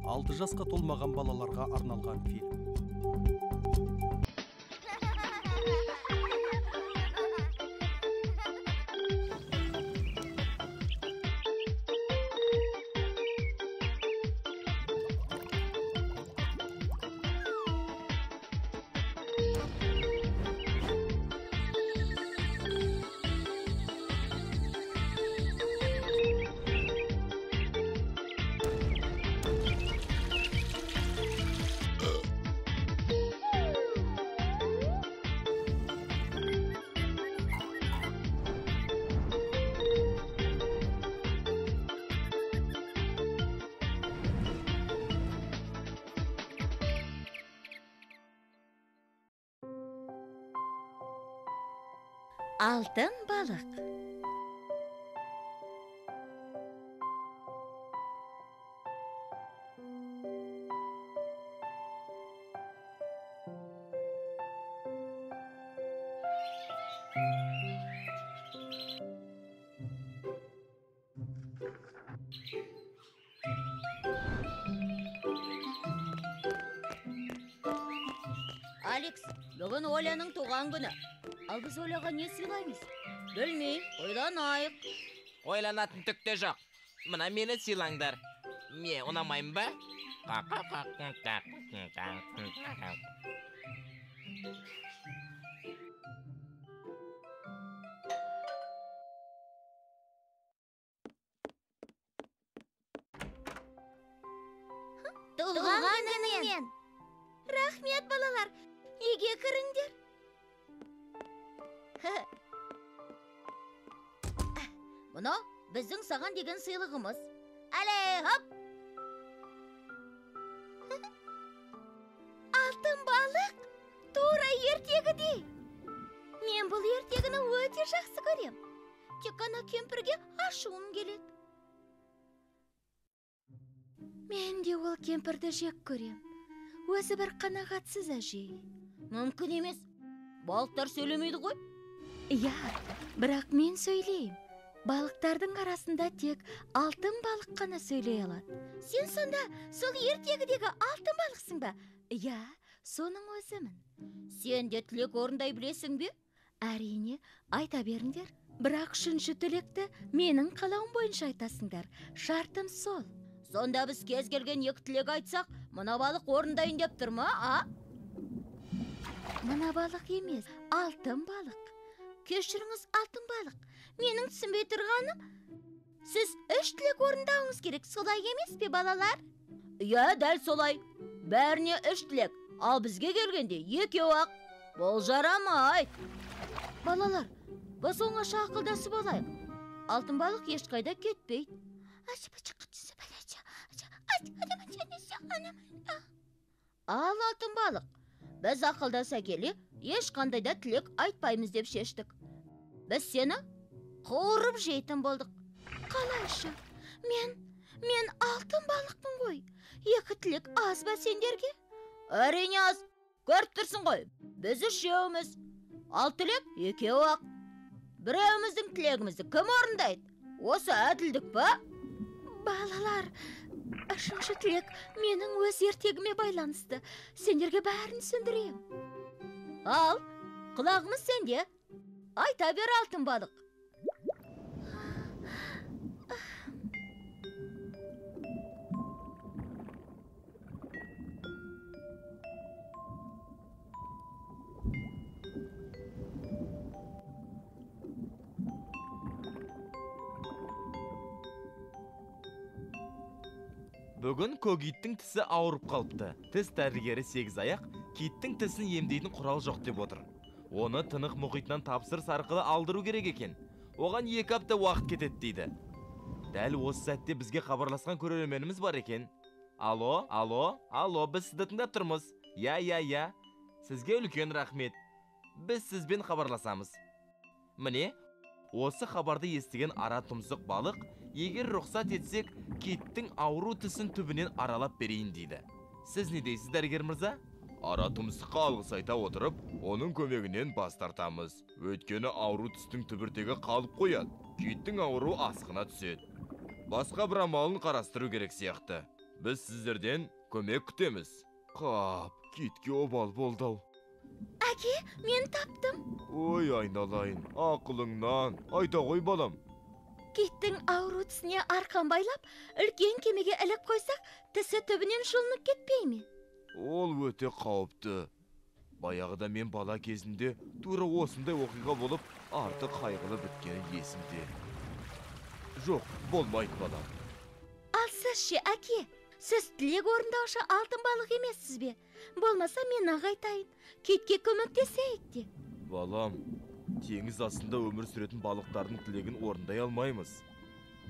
6 жасқа толмаған балаларға арналған фильм. Алтын балық. Алекс, бүгін Оляның туған күні. Ал біз Оляға не сыйлаймыз? Білмей, ойланайық. Ойланатын түкте жоқ. Мына мені сыйлаңдар. Ме, ұнамайым ба? Туған күнімен. Рахмет, балалар. Үйге кіріңдер. Мұны біздің саған деген сыйлығымыз. Әле, хоп! Алтын балық, тура ертегідей. Мен бұл ертегіні өте жақсы көрем. Тек қана кемпірге ашуым келеді. Мен де ол кемпірді жек көрем. Өзі бір қанағатсыз әжей. Мүмкін емес. Балықтар сөйлемейді ғой? Иә, бірақ мен сөйлейм. Балықтардың арасында тек алтын балық қана сөйлей алады. Сен сонда сол ертегідегі алтын балықсың ба? Иә, соның өзімін. Сен де тілек орындай білесің бе? Әрине, айта беріңдер. Бірақ үшінші тілекті менің қалауым бойынша айтасыңдар. Шартым сол. Сонда біз кез келген екі тілек айтсақ, мына балық орындайын деп тұр ма, а? Мына балық емес, алтын балық. Кешіріңіз, алтын балық. Менің түсінбей тұрғаным, сіз 3 тілек орындауыңыз керек, солай емес пе, балалар? Иә, дәл солай. Бәріне 3 тілек, ал бізге келгенде 2-ақ. Бұл жарамайды. Балалар, біз оңаша ақылдасып алайық. Алтын балық ешқайда кетпейді. Ал алтын балық, біз ақылдаса келе, ешқандай да тілек айтпаймыз деп шештік. Біз сені қуырып жейтін болдық. Қалайша? Мен алтын балықпын ғой. 2 тілек аз ба сендерге? Әрине аз. Көріп тұрсың ғой, біз 3-еуміз. Ал тілек 2-ақ. Біреуіміздің тілегімізді кім орындайды? Осы әділдік па? Балалар, 3-ші тілек менің өз ертегіме байланысты. Сендерге бәрін түсіндірем. Ал, құлағымыз сенде. Айта бер, алтын балық. Бүгін көк иттің тісі ауырып қалыпты. Тіс дәрігері 8 аяқ киттің тісін емдейтін құрал жоқ деп отыр. Оны Тынық мұхитынан тапсырыс арқылы алдыру керек екен. Оған 2 апта уақыт кетеді дейді. Дәл осы сәтте бізге хабарласқан көрерменіміз бар екен. Алло, біз сізді тыңдап тұрмыз. Я. Сізге үлкен рахмет. Біз сізбен хабарласамыз. Міне, осы хабарды естіген ара тұмсық балық, егер рұқсат етсек, киттің ауру тісін түбінен аралап берейін дейді. Сіз не дейсіз, дәрігер мырза? Ара тұмсыққа алғыс айта отырып, оның көмегінен бас тартамыз. Өйткені ауру тістің түбіртегі қалып қояды. Киттің ауру асқына түседі. Басқа бір амалын қарастыру керек сияқты. біз сіздерден көмек күтеміз. Қап, китке обал болды-ау. Әке, мен таптым. Ой, айналайын, ақылыңнан. Айта ғой балам. Киттің ауру тісіне арқан байлап, үлкен кемеге іліп қойсақ, тісі түбінен жұлынып кетпей ме? Ол өте қауіпті. Баяғыда мен бала кезінде тура осындай оқиға болып, артық қайғылы біткені есімде. Жоқ, болмайды балам. Ал сіз ше, әке, сіз тілек орындаушы алтын балық емессіз бе? Болмаса мен ағайтайын, китке көмектесейік те. Балам, теңіз астында өмір сүретін балықтардың тілегін орындай алмаймыз.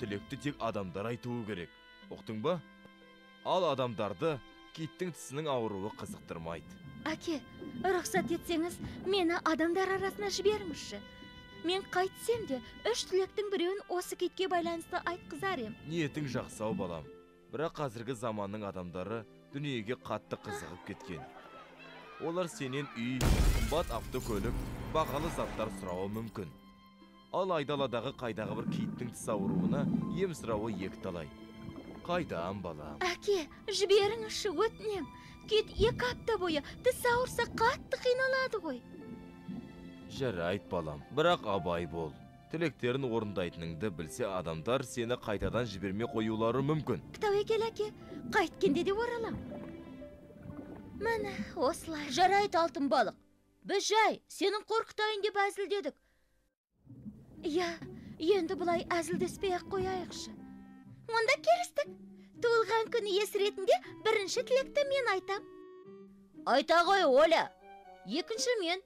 Тілекті тек адамдар айтуы керек. Ұқтың ба? Ал адамдарды киттің тісінің ауруы қызықтырмайды. Әке, рұқсат етсеңіз, мені адамдар арасына жіберіңізші. Мен қайтсем де, 3 тілектің біреуін осы китке байланысты айтқызар ем. Ниетің жақсау балам. Бірақ қазіргі заманның адамдары дүниеге қатты қызығып кеткен. Олар сенен үй, қымбат автокөлік, бағалы заттар сұрауы мүмкін. Ал айдаладағы қайдағы бір киттің тіс ауруына ем сұрауы екталай. Қайдан балам? Әке, жіберіңізші, өтінем. Кит 2 апта бойы тіс ауырса қатты қиналады ғой. Жарайт балам, бірақ абай бол. Тілектерін орындайтыныңды білсе адамдар сені қайтадан жібермей қоюлары мүмкін. Тәуекел әке, қайткенде де оралам. Міне, осылай. Жарайт алтын балық. Біз жай, сенің қорқытайын деп әзілдедік. Я, енді бұлай әзілдеспей-ақ қояйықшы. Онда келістік. Туылған күні есі ретінде бірінші тілекті мен айтам. Айта ғой, Оля. Екінші мен.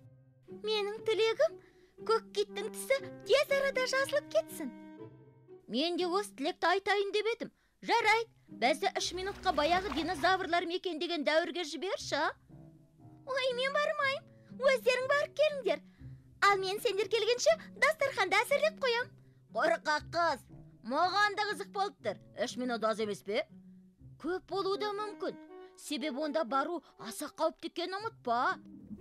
Менің тілегім көк киттің тісі тез арада жазылып кетсін. Мен де осы тілекті айтайын деп едім. Жарайт, бізді 3 минутқа баяғы динозаврлар мекендеген дәуірге жіберші. Ой, мен бармайым. Өздерің барып келіңдер. Ал мен сендер келгенше дастарханды әзірлеп қоям. Қорқақ қыз, маған да қызық болып тұр. 3 минут аз емес пе? Көп болуы да мүмкін. Себебі онда бару аса қауіпті екенін ұмытпа.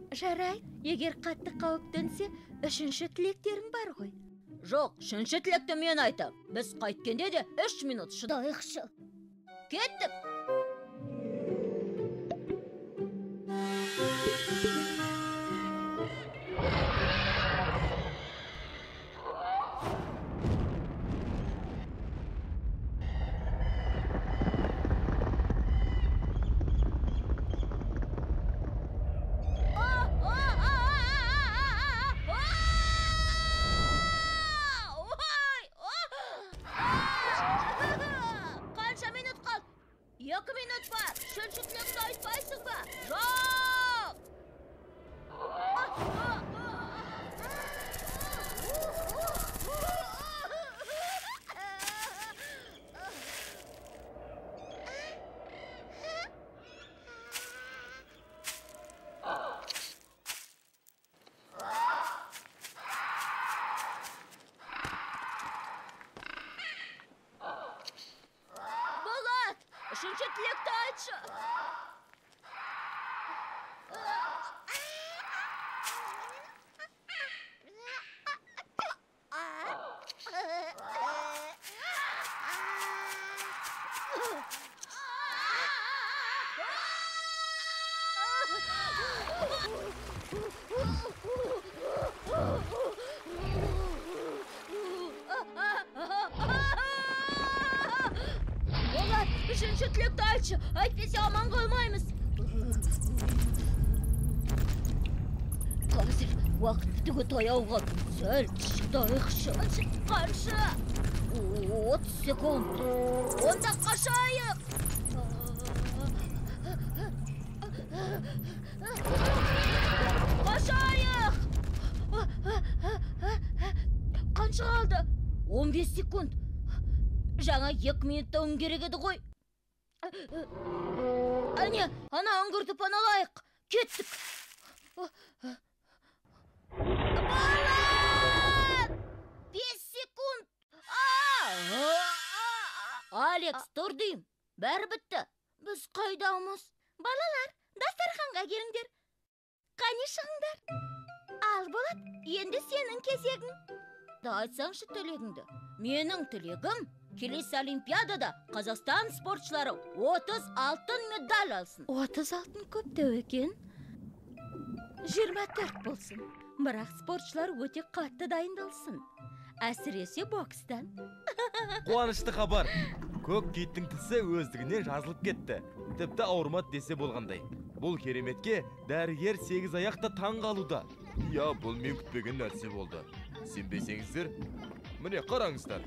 Жарай, егер қатты қауіптенсе, 3-ші тілектерің бар ғой. Жоқ, 3-ші тілекті мен айтам. Біз қайткенде де 3 минут шыдайықшы. Кеттік. Қанша минут қал? 2 минут бар. 3-ші тілекті айтпайсың ба? Жоқ! Болат, 3-ші тілекті айтшы. Болат, 3-ші тілекті айтшы. Әйтпесе аман қалмаймыз. Қазір уақыт бітуге таяу қалды. Сәл шыдайықшы. Қанша? 30 секунд. Онда қашайық. Қашайық. Қанша қалды? 15 секунд. Жаңа 2 минутта керек еді ғой. Әне, ана үңгірді паналайық. Кеттік. Балам! 5 секунд. Алекс, тұр дейм. Бәрі бітті. Біз қайдамыз? Балалар, дастарханға келіңдер. Қане шығыңдар. Ал Болат, енді сенің кезегің. Да айтсаңшы тілегіңді. Менің тілегім келесі олимпиадада Қазақстан спортшылары 30 алтын медаль алсын. 30 алтын көп деу екен. 24 болсын. Бірақ спортшылар өте қатты дайындалсын. Әсіресе бокстан. Қуанышты хабар. Көк киттің тісі өздігінен жазылып кетті. Тіпті ауырмады десе болғандай. Бұл кереметке дәрігер 8 аяқта таң қалуда. Я, бұл мен күтпеген нәрсе болды. Сенбесеңіздер, міне қараңыздар.